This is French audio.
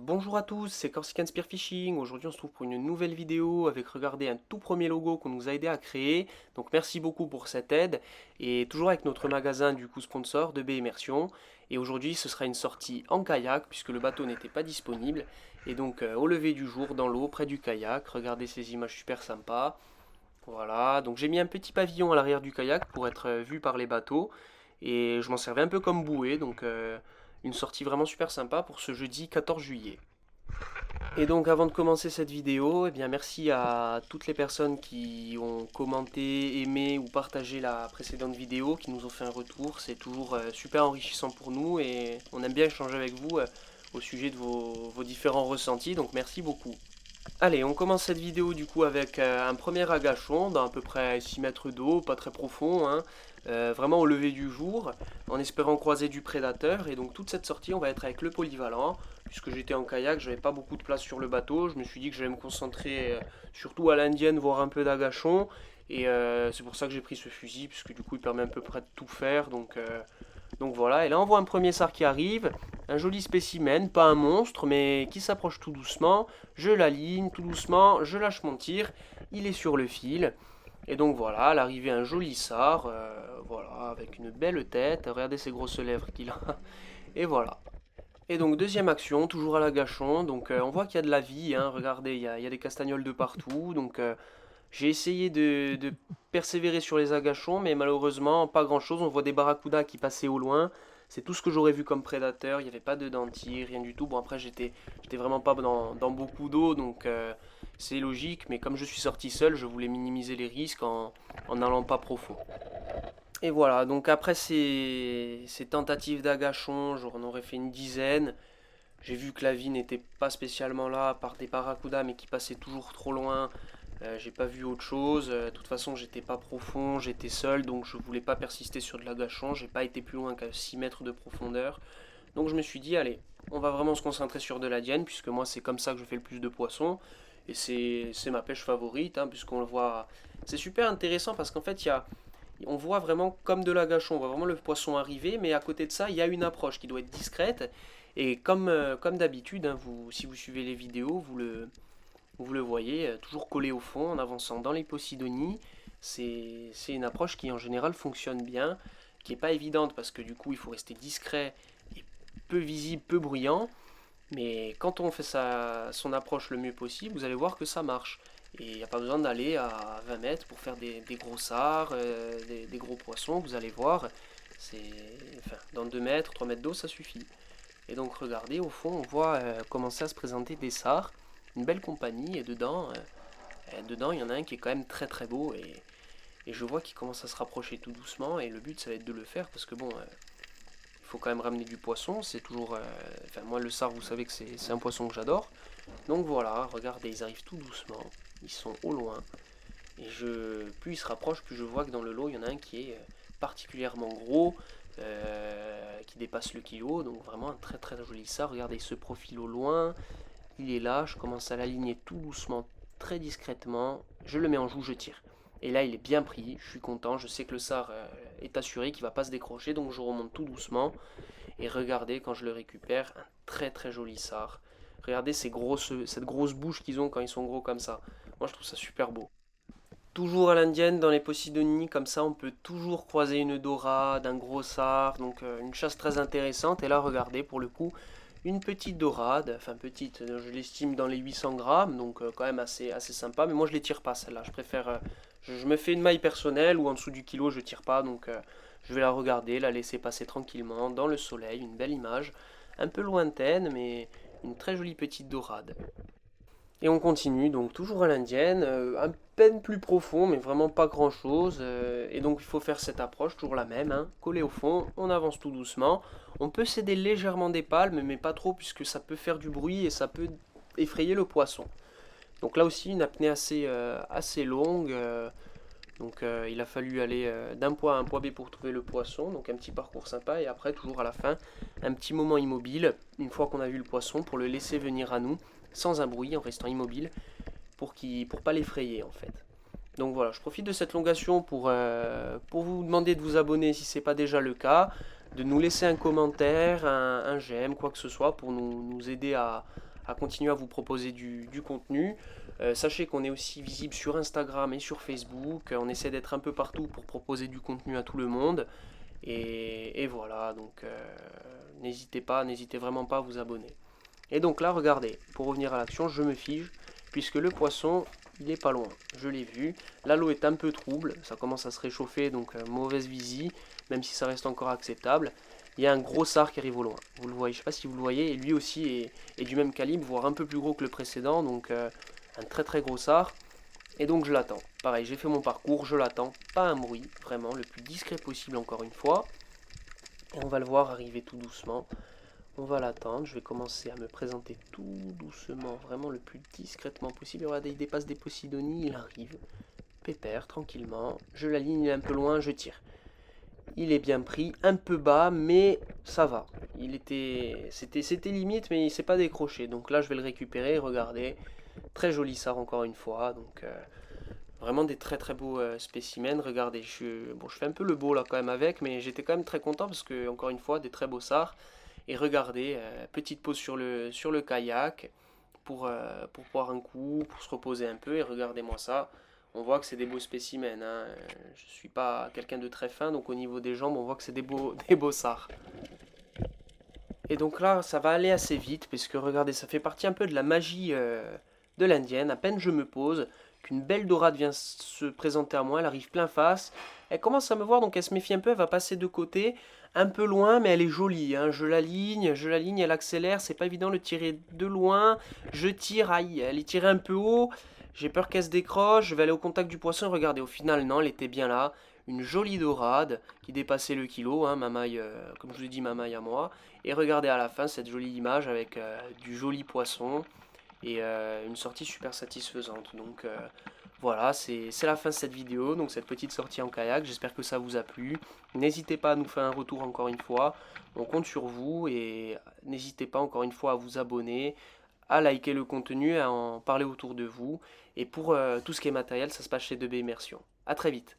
Bonjour à tous, c'est Corsican Spearfishing. Aujourd'hui on se trouve pour une nouvelle vidéo avec, regardez, un tout premier logo qu'on nous a aidé à créer. Donc merci beaucoup pour cette aide. Et toujours avec notre magasin du coup sponsor de Baie Immersion. Et aujourd'hui ce sera une sortie en kayak puisque le bateau n'était pas disponible. Et donc au lever du jour dans l'eau près du kayak. Regardez ces images super sympas. Voilà, donc j'ai mis un petit pavillon à l'arrière du kayak pour être vu par les bateaux. Et je m'en servais un peu comme bouée. Donc une sortie vraiment super sympa pour ce jeudi 14 juillet. Et donc avant de commencer cette vidéo, eh bien merci à toutes les personnes qui ont commenté, aimé ou partagé la précédente vidéo, qui nous ont fait un retour. C'est toujours super enrichissant pour nous et on aime bien échanger avec vous au sujet de vos différents ressentis, donc merci beaucoup. Allez, on commence cette vidéo du coup avec un premier agachon dans à peu près 6 mètres d'eau, pas très profond, hein, vraiment au lever du jour, en espérant croiser du prédateur. Et donc toute cette sortie, on va être avec le polyvalent, puisque j'étais en kayak, j'avais pas beaucoup de place sur le bateau. Je me suis dit que j'allais me concentrer surtout à l'indienne, voir un peu d'agachon. Et c'est pour ça que j'ai pris ce fusil, puisque du coup il permet à peu près de tout faire. Donc voilà, et là on voit un premier sar qui arrive, un joli spécimen, pas un monstre, mais qui s'approche tout doucement. Je l'aligne tout doucement, je lâche mon tir, il est sur le fil. Et donc voilà, à l'arrivée un joli sar, voilà, avec une belle tête, regardez ces grosses lèvres qu'il a. Et voilà. Et donc deuxième action, toujours à l'agachon, donc on voit qu'il y a de la vie, hein, regardez, il y a des castagnols de partout, donc j'ai essayé de persévérer sur les agachons, mais malheureusement, pas grand-chose. On voit des barracudas qui passaient au loin. C'est tout ce que j'aurais vu comme prédateur. Il n'y avait pas de dentier, rien du tout. Bon, après, j'étais vraiment pas dans beaucoup d'eau, donc c'est logique. Mais comme je suis sorti seul, je voulais minimiser les risques en n'allant pas profond. Et voilà, donc après ces tentatives d'agachon, j'en aurais fait une dizaine. J'ai vu que la vie n'était pas spécialement là, à part des barracudas, mais qui passaient toujours trop loin. J'ai pas vu autre chose. De toute façon, j'étais pas profond, j'étais seul, donc je voulais pas persister sur de l'agachon. J'ai pas été plus loin qu'à 6 mètres de profondeur. Donc je me suis dit, allez, on va vraiment se concentrer sur de la dienne, puisque moi c'est comme ça que je fais le plus de poissons. Et c'est ma pêche favorite, hein, puisqu'on le voit. C'est super intéressant parce qu'en fait, on voit vraiment comme de l'agachon, on voit vraiment le poisson arriver, mais à côté de ça, il y a une approche qui doit être discrète. Et comme d'habitude, hein, si vous suivez les vidéos, vous le voyez, toujours collé au fond en avançant dans les Posidonies. C'est une approche qui en général fonctionne bien, qui n'est pas évidente parce que du coup il faut rester discret et peu visible, peu bruyant. Mais quand on fait son approche le mieux possible, vous allez voir que ça marche. Et il n'y a pas besoin d'aller à 20 mètres pour faire des gros sards, des gros poissons, vous allez voir. C'est, enfin, dans 2 mètres, 3 mètres d'eau, ça suffit. Et donc regardez, au fond, on voit commencer à se présenter des sards, une belle compagnie, et dedans il y en a un qui est quand même très très beau, et je vois qu'il commence à se rapprocher tout doucement, et le but ça va être de le faire, parce que bon, il faut quand même ramener du poisson, c'est toujours... enfin moi le sard, vous savez que c'est un poisson que j'adore. Donc voilà, regardez, ils arrivent tout doucement, ils sont au loin, et plus ils se rapprochent, plus je vois que dans le lot, il y en a un qui est particulièrement gros, qui dépasse le kilo, donc vraiment un très très joli sard. Regardez, il se profile au loin, il est là, je commence à l'aligner tout doucement, très discrètement, je le mets en joue, je tire. Et là, il est bien pris, je suis content, je sais que le sard est assuré, qu'il ne va pas se décrocher, donc je remonte tout doucement. Et regardez, quand je le récupère, un très très joli sard. Regardez cette grosse bouche qu'ils ont quand ils sont gros comme ça. Moi, je trouve ça super beau. Toujours à l'indienne, dans les Posidonies, comme ça, on peut toujours croiser une dorade, un gros sard, donc une chasse très intéressante. Et là, regardez, pour le coup, une petite dorade, enfin petite, je l'estime dans les 800 grammes, donc quand même assez sympa. Mais moi, je les tire pas, celle-là. Je préfère, je me fais une maille personnelle ou en dessous du kilo, je tire pas, donc je vais la regarder, la laisser passer tranquillement dans le soleil, une belle image, un peu lointaine, mais une très jolie petite dorade. Et on continue, donc toujours à l'indienne, à peine plus profond, mais vraiment pas grand chose. Et donc il faut faire cette approche, toujours la même, hein, collé au fond, on avance tout doucement. On peut céder légèrement des palmes, mais pas trop, puisque ça peut faire du bruit et ça peut effrayer le poisson. Donc là aussi, une apnée assez longue. Donc il a fallu aller d'un point A à un point B pour trouver le poisson. Donc un petit parcours sympa. Et après, toujours à la fin, un petit moment immobile, une fois qu'on a vu le poisson, pour le laisser venir à nous, sans un bruit, en restant immobile, pour pas l'effrayer en fait. Donc voilà, je profite de cette longation pour vous demander de vous abonner si ce n'est pas déjà le cas, de nous laisser un commentaire, un j'aime, quoi que ce soit, pour nous aider à continuer à vous proposer du contenu. Sachez qu'on est aussi visible sur Instagram et sur Facebook. On essaie d'être un peu partout pour proposer du contenu à tout le monde. Et voilà, donc n'hésitez vraiment pas à vous abonner. Et donc là, regardez, pour revenir à l'action, je me fige, puisque le poisson, il est pas loin. Je l'ai vu. Là, l'eau est un peu trouble, ça commence à se réchauffer, donc mauvaise visie, même si ça reste encore acceptable. Il y a un gros sard qui arrive au loin. Vous le voyez, je ne sais pas si vous le voyez, et lui aussi est du même calibre, voire un peu plus gros que le précédent, donc un très très gros sard. Et donc je l'attends. Pareil, j'ai fait mon parcours, je l'attends. Pas un bruit, vraiment, le plus discret possible encore une fois. Et on va le voir arriver tout doucement. On va l'attendre, je vais commencer à me présenter tout doucement, vraiment le plus discrètement possible. Regardez, il dépasse des Posidonies, il arrive. Pépère, tranquillement. Je l'aligne, il est un peu loin, je tire. Il est bien pris, un peu bas, mais ça va. C'était limite, mais il s'est pas décroché. Donc là, je vais le récupérer, regardez. Très joli sard encore une fois, donc vraiment des très très beaux spécimens. Regardez, je fais un peu le beau là quand même avec, mais j'étais quand même très content parce que, encore une fois, des très beaux sards. Et regardez, petite pause sur le kayak pour boire un coup, pour se reposer un peu. Et regardez-moi ça, on voit que c'est des beaux spécimens, hein. Je ne suis pas quelqu'un de très fin, donc au niveau des jambes, on voit que c'est des beaux sards. Et donc là, ça va aller assez vite, puisque regardez, ça fait partie un peu de la magie de l'indienne. À peine je me pose, qu'une belle dorade vient se présenter à moi, elle arrive plein face. Elle commence à me voir, donc elle se méfie un peu, elle va passer de côté, un peu loin, mais elle est jolie, hein. Je la ligne, elle accélère, c'est pas évident de tirer de loin. Je tire, aïe, elle est tirée un peu haut. J'ai peur qu'elle se décroche, je vais aller au contact du poisson. Regardez, au final, non, elle était bien là. Une jolie dorade qui dépassait le kilo, hein, ma maille, comme je vous ai dit, ma maille à moi. Et regardez à la fin cette jolie image avec du joli poisson et une sortie super satisfaisante. Donc voilà, c'est la fin de cette vidéo, donc cette petite sortie en kayak. J'espère que ça vous a plu. N'hésitez pas à nous faire un retour encore une fois. On compte sur vous et n'hésitez pas encore une fois à vous abonner, à liker le contenu, à en parler autour de vous. Et pour tout ce qui est matériel, ça se passe chez 2B Immersion. A très vite.